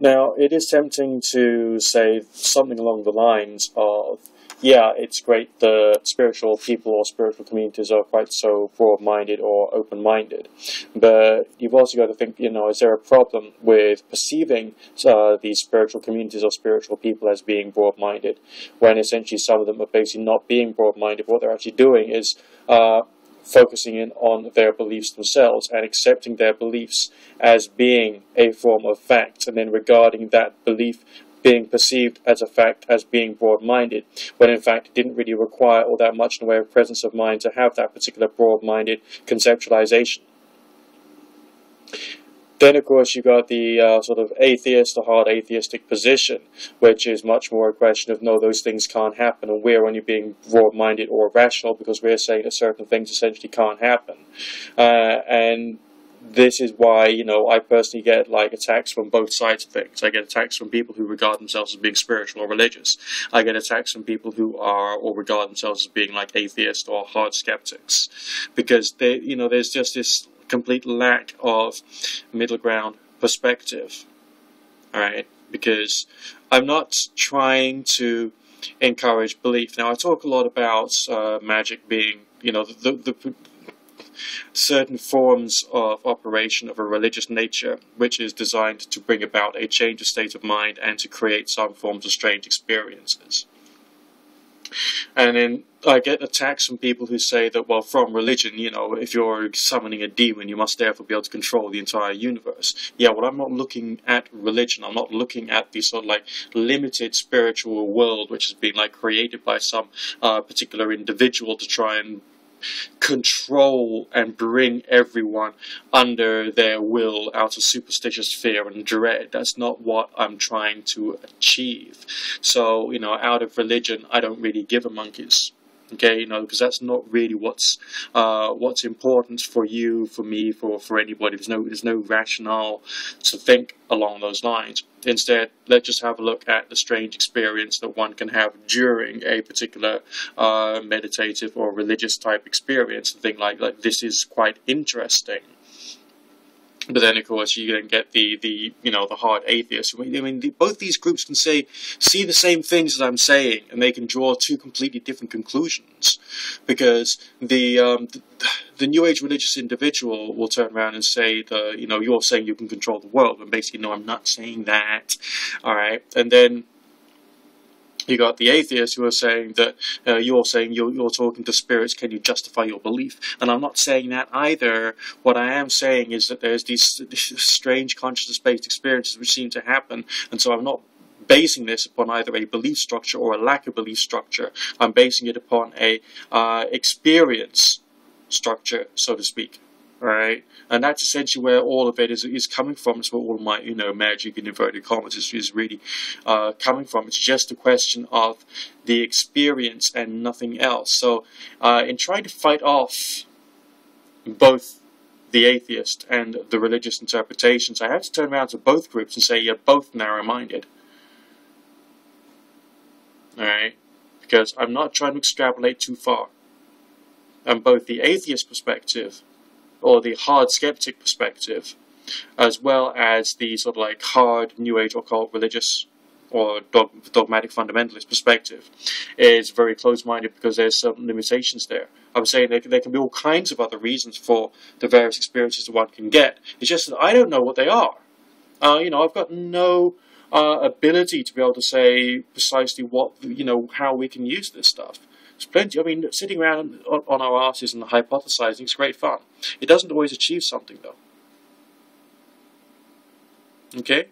Now, it is tempting to say something along the lines of, yeah, it's great that spiritual people or spiritual communities are quite so broad-minded or open-minded, but you've also got to think, is there a problem with perceiving these spiritual communities or spiritual people as being broad-minded, when essentially some of them are basically not being broad-minded? What they're actually doing is focusing in on their beliefs themselves and accepting their beliefs as being a form of fact, and then regarding that belief being perceived as a fact as being broad-minded, when in fact it didn't really require all that much in the way of presence of mind to have that particular broad-minded conceptualization. Then, of course, you've got the sort of atheist or hard atheistic position, which is much more a question of, no, those things can't happen, and we're only being broad-minded or rational because we're saying that certain things essentially can't happen. And this is why, I personally get, attacks from both sides of things. I get attacks from people who regard themselves as being spiritual or religious. I get attacks from people who are, or regard themselves as being, atheist or hard skeptics. Because, there's just this complete lack of middle ground perspective. Alright? Because I'm not trying to encourage belief. Now, I talk a lot about magic being, the certain forms of operation of a religious nature, which is designed to bring about a change of state of mind and to create some forms of strange experiences. And then I get attacks from people who say that, well, from religion, if you're summoning a demon, you must therefore be able to control the entire universe. Yeah, well, I'm not looking at religion. I'm not looking at the sort of limited spiritual world which has been created by some particular individual to try and control and bring everyone under their will out of superstitious fear and dread. That's not what I'm trying to achieve. So, out of religion, I don't really give a monkeys. Okay, because that's not really what's important for you, for me, for anybody. There's no rationale to think along those lines. Instead, let's just have a look at the strange experience that one can have during a particular meditative or religious type experience. And think like this is quite interesting. But then, of course, you then get the hard atheists. Both these groups can see the same things as I'm saying, and they can draw two completely different conclusions. Because the New Age religious individual will turn around and say, you're saying you can control the world, and basically, no, I'm not saying that. All right, and then you got the atheists who are saying that you're saying you're talking to spirits. Can you justify your belief? And I'm not saying that either. What I am saying is that there's these strange consciousness-based experiences which seem to happen, and so I'm not basing this upon either a belief structure or a lack of belief structure. I'm basing it upon a experience structure, so to speak. Right, and that's essentially where all of it is coming from. It's where all of my, magic in inverted commas is really coming from. It's just a question of the experience and nothing else. So, in trying to fight off both the atheist and the religious interpretations, I have to turn around to both groups and say you're both narrow-minded. Alright, because I'm not trying to extrapolate too far. And both the atheist perspective or the hard skeptic perspective, as well as the sort of hard New Age occult religious or dogmatic fundamentalist perspective, is very close-minded because there's some limitations there. I'm saying there can be all kinds of other reasons for the various experiences that one can get. It's just that I don't know what they are. I've got no ability to be able to say precisely what, how we can use this stuff. There's plenty. Sitting around on our asses and hypothesizing is great fun. It doesn't always achieve something, though. Okay?